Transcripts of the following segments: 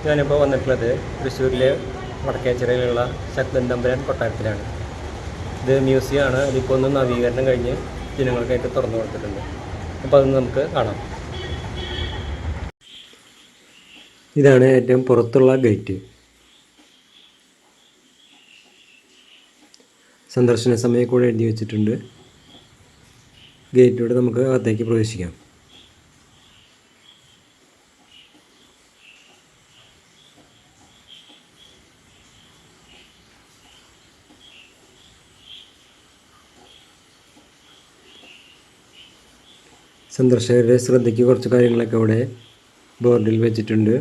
ഞാനിപ്പോൾ വന്നിട്ടുള്ളത് തൃശ്ശൂരിലെ വടക്കേച്ചിറയിലുള്ള ശക്തൻ തമ്പുരാൻ കൊട്ടാരത്തിലാണ്. ഇത് മ്യൂസിയമാണ്. അതിപ്പോൾ ഒന്ന് നവീകരണം കഴിഞ്ഞ് ജനങ്ങൾക്കായിട്ട് തുറന്നു കൊടുത്തിട്ടുണ്ട്. അപ്പോൾ അതൊന്ന് നമുക്ക് കാണാം. ഇതാണ് ഏറ്റവും പുറത്തുള്ള ഗേറ്റ്. സന്ദർശന സമയം കൂടെ എഴുതി വെച്ചിട്ടുണ്ട്. ഗേറ്റിലൂടെ നമുക്ക് അകത്തേക്ക് പ്രവേശിക്കാം. സന്ദർശകരുടെ ശ്രദ്ധയ്ക്ക് കുറച്ച് കാര്യങ്ങളൊക്കെ ഇവിടെ ബോർഡിൽ വെച്ചിട്ടുണ്ട്.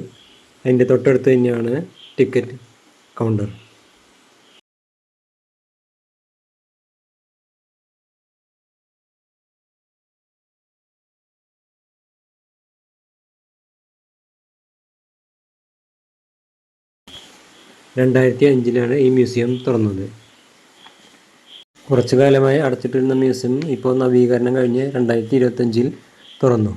അതിൻ്റെ തൊട്ടടുത്ത് തന്നെയാണ് ടിക്കറ്റ് കൗണ്ടർ. (2005) ഈ മ്യൂസിയം തുറന്നത്. കുറച്ചു കാലമായി അടച്ചിട്ടിരുന്ന മ്യൂസിയം ഇപ്പോൾ നവീകരണം കഴിഞ്ഞ് 2025 തുറന്നു.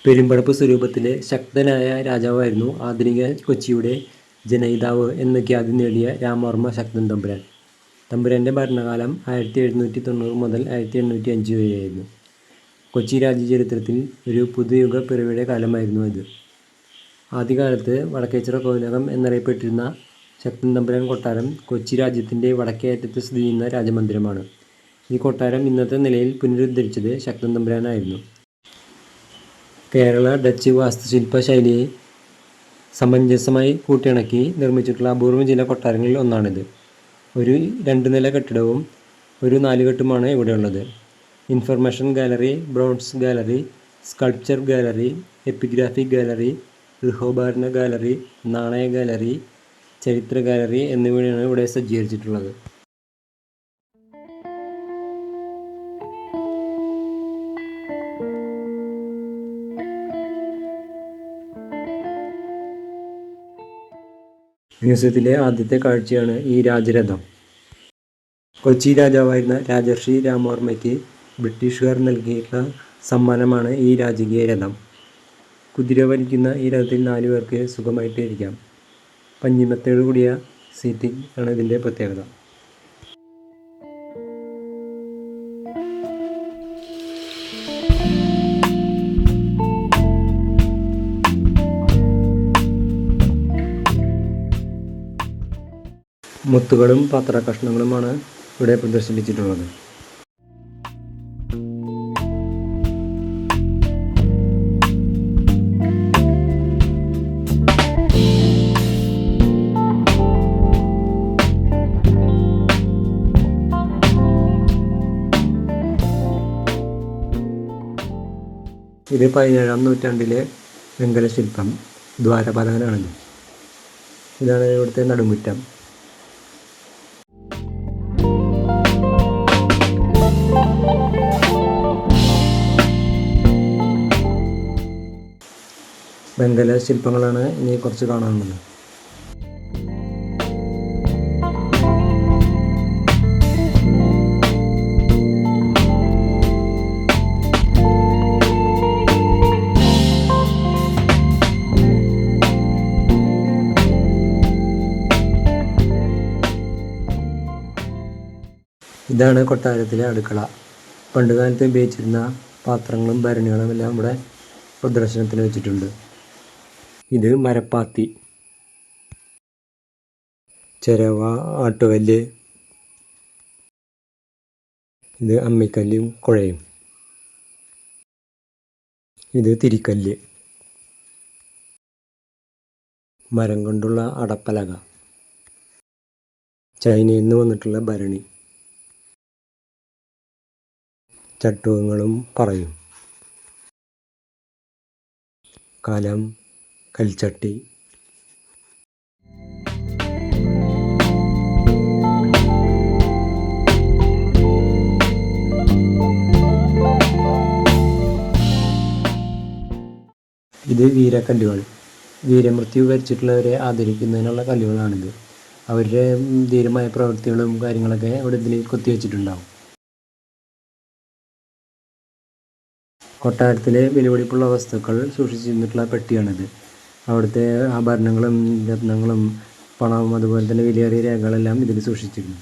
പെരുമ്പടപ്പ് സ്വരൂപത്തിലെ ശക്തനായ രാജാവായിരുന്നു ആധുനിക കൊച്ചിയുടെ ജനയിതാവ് എന്ന ഖ്യാതി നേടിയ രാമവർമ്മ ശക്തൻ തമ്പുരാൻ. തമ്പുരാൻ്റെ ഭരണകാലം 1790 മുതൽ 1805 വരെയായിരുന്നു. കൊച്ചി രാജ്യചരിത്രത്തിൽ ഒരു പുതുയുഗ പിറവിയുടെ കാലമായിരുന്നു ഇത്. ആദ്യകാലത്ത് വടക്കേച്ചിറ കോവിലകം എന്നറിയപ്പെട്ടിരുന്ന ശക്തൻ തമ്പുരാൻ കൊട്ടാരം കൊച്ചി രാജ്യത്തിൻ്റെ വടക്കേ അറ്റത്ത് സ്ഥിതി ചെയ്യുന്ന രാജമന്ദിരമാണ്. ഈ കൊട്ടാരം ഇന്നത്തെ നിലയിൽ പുനരുദ്ധരിച്ചത് ശക്തൻ തമ്പുരാനായിരുന്നു. കേരള ഡച്ച് വാസ്തുശില്പ ശൈലിയെ സമഞ്ജസമായി കൂട്ടിയിണക്കി നിർമ്മിച്ചിട്ടുള്ള അപൂർവം ചില കൊട്ടാരങ്ങളിൽ ഒന്നാണിത്. ഒരു 2 നില കെട്ടിടവും ഒരു 4 കെട്ടുമാണ് ഇവിടെയുള്ളത്. Information gallery, bronze gallery, sculpture gallery, epigraphic gallery, ഗൃഹോപകരണ ഗാലറി, നാണയ ഗാലറി, ചരിത്ര ഗാലറി എന്നിവയാണ് ഇവിടെ സജ്ജീകരിച്ചിട്ടുള്ളത്. മ്യൂസിയത്തിലെ ആദ്യത്തെ കാഴ്ചയാണ് ഈ രാജരഥം. കൊച്ചി രാജാവായിരുന്ന രാജർഷി രാമവർമ്മയ്ക്ക് ബ്രിട്ടീഷുകാർ നൽകിയിട്ടുള്ള സമ്മാനമാണ് ഈ രാജകീയ രഥം. കുതിര വലിക്കുന്ന ഈ രഥത്തിൽ 4 പേർക്ക് സുഖമായിട്ട് ഇരിക്കാം. പഞ്ഞിമത്തോടു കൂടിയ സീറ്റിംഗ് ആണ് ഇതിൻ്റെ പ്രത്യേകത. മുത്തുകളും പാത്രകഷ്ണങ്ങളുമാണ് ഇവിടെ പ്രദർശിപ്പിച്ചിട്ടുള്ളത്. ഇത് 17-ാം നൂറ്റാണ്ടിലെ വെങ്കല ശില്പം ദ്വാരപാലകനാണിത്. ഇതാണ് ഇവിടുത്തെ നടുമുറ്റം. വെങ്കല ശില്പങ്ങളാണ് ഇനി കുറച്ച് കാണാനുള്ളത്. ഇതാണ് കൊട്ടാരത്തിലെ അടുക്കള. പണ്ടുകാലത്ത് ഉപയോഗിച്ചിരുന്ന പാത്രങ്ങളും ഭരണികളും എല്ലാം ഇവിടെ പ്രദർശനത്തിന് വെച്ചിട്ടുണ്ട്. ഇത് മരപ്പാത്തി, ചിരവ, ആട്ടുകല്ല്, ഇത് അമ്മിക്കല്ലും കുഴയും, ഇത് തിരിക്കല്ല്, മരം കൊണ്ടുള്ള അടപ്പലക, ചൈനയിൽ നിന്ന് വന്നിട്ടുള്ള ഭരണി, ചട്ടുകങ്ങളും പറയും, കലം, കൽച്ചട്ടി, ഇത് വീരക്കല്ലുകൾ. വീരമൃത്യു വരിച്ചിട്ടുള്ളവരെ ആദരിക്കുന്നതിനുള്ള കല്ലുകളാണിത്. അവരുടെ ധീരമായ പ്രവൃത്തികളും കാര്യങ്ങളൊക്കെ ഇവിടെ ഇതിൽ കൊത്തിവെച്ചിട്ടുണ്ടാവും. കൊട്ടാരത്തിലെ വിലപിടിപ്പുള്ള വസ്തുക്കൾ സൂക്ഷിച്ചിരുന്നിട്ടുള്ള പെട്ടിയാണിത്. അവിടുത്തെ ആഭരണങ്ങളും രത്നങ്ങളും പണവും അതുപോലെ തന്നെ വിലയേറിയ രേഖകളെല്ലാം ഇതിൽ സൂക്ഷിച്ചിരുന്നു.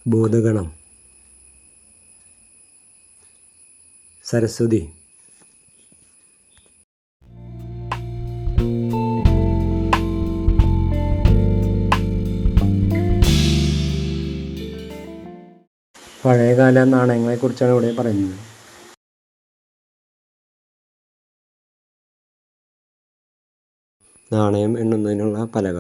ബോധഗണം, സരസ്വതി, പഴയകാല നാണയങ്ങളെക്കുറിച്ചാണ് ഇവിടെ പറയുന്നത്. നാണയം എണ്ണുന്നതിനുള്ള പലക.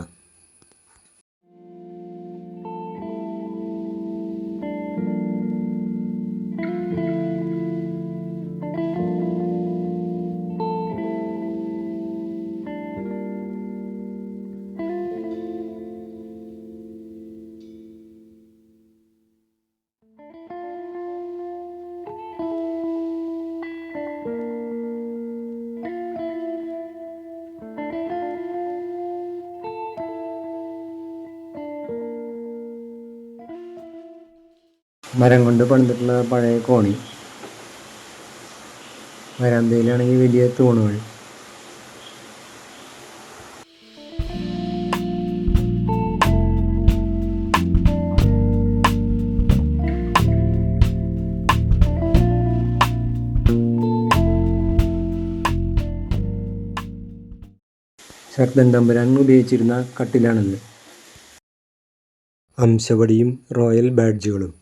മരം കൊണ്ട് പണിതിട്ടുള്ള പഴയ കോണി. വരാന്തയിലാണെങ്കിൽ വലിയ തൂണുകൾ. ശക്തൻ തമ്പുരാൻ ഉപയോഗിച്ചിരുന്ന കട്ടിലാണിത്. അംശവടിയും റോയൽ ബാഡ്ജുകളും.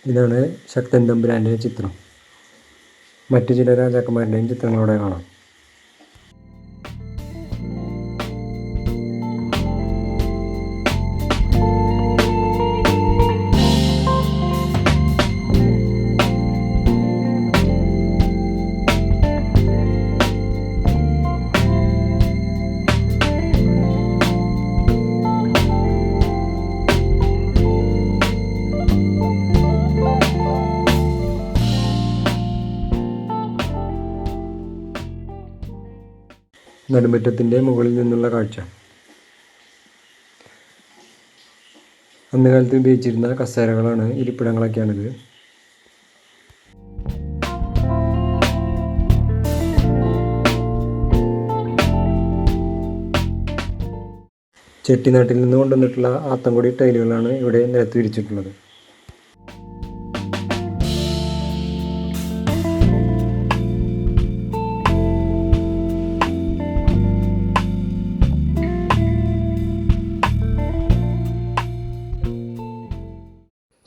ഇതാണ് ശക്തൻ തമ്പുരാൻ്റെ ചിത്രം. മറ്റു ചില രാജാക്കന്മാരുടെയും ചിത്രങ്ങളവിടെ കാണാം. നെടുമുറ്റത്തിൻ്റെ മുകളിൽ നിന്നുള്ള കാഴ്ച. അന്ന് കാലത്ത് ഉപയോഗിച്ചിരുന്ന കസേരകളാണ്, ഇരിപ്പിടങ്ങളൊക്കെയാണിത്. ചെട്ടിനാട്ടിൽ നിന്ന് കൊണ്ടുവന്നിട്ടുള്ള ആത്തൻകുടി ടൈലുകളാണ് ഇവിടെ നിരത്തി വിരിച്ചിട്ടുള്ളത്.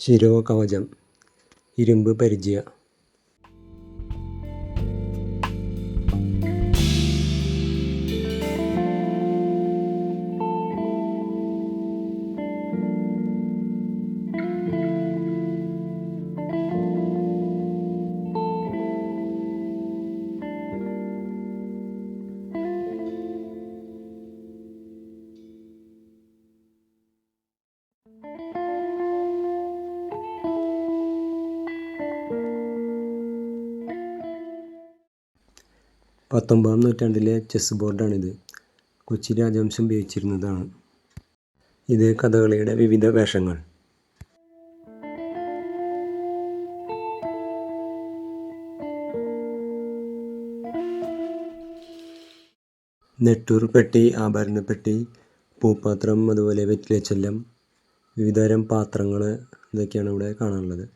ശിരോകവചം, ഇരുമ്പ് പരിചയ. പത്തൊമ്പതാം നൂറ്റാണ്ടിലെ ചെസ് ബോർഡാണിത്. കൊച്ചി രാജവംശം ഉപയോഗിച്ചിരുന്നതാണ്. ഇത് കഥകളിയുടെ വിവിധ വേഷങ്ങൾ. നെട്ടൂർ പെട്ടി, ആഭരണപ്പെട്ടി, പൂപ്പാത്രം, അതുപോലെ വെറ്റിലച്ചെല്ലം, വിവിധതരം പാത്രങ്ങൾ, ഇതൊക്കെയാണ് ഇവിടെ കാണാനുള്ളത്.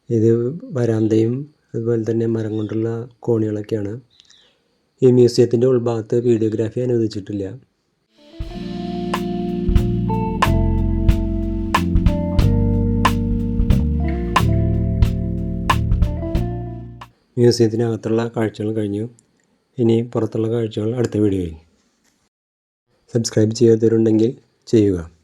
ഇത് വരാന്തയും അതുപോലെ തന്നെ മരം കൊണ്ടുള്ള കോണികളൊക്കെയാണ്. ഈ മ്യൂസിയത്തിൻ്റെ ഉൾഭാഗത്ത് വീഡിയോഗ്രാഫി അനുവദിച്ചിട്ടില്ല. മ്യൂസിയത്തിനകത്തുള്ള കാഴ്ചകൾ കഴിഞ്ഞു. ഇനി പുറത്തുള്ള കാഴ്ചകൾ അടുത്ത വീഡിയോയിൽ. സബ്സ്ക്രൈബ് ചെയ്യാത്തവരുണ്ടെങ്കിൽ ചെയ്യുക.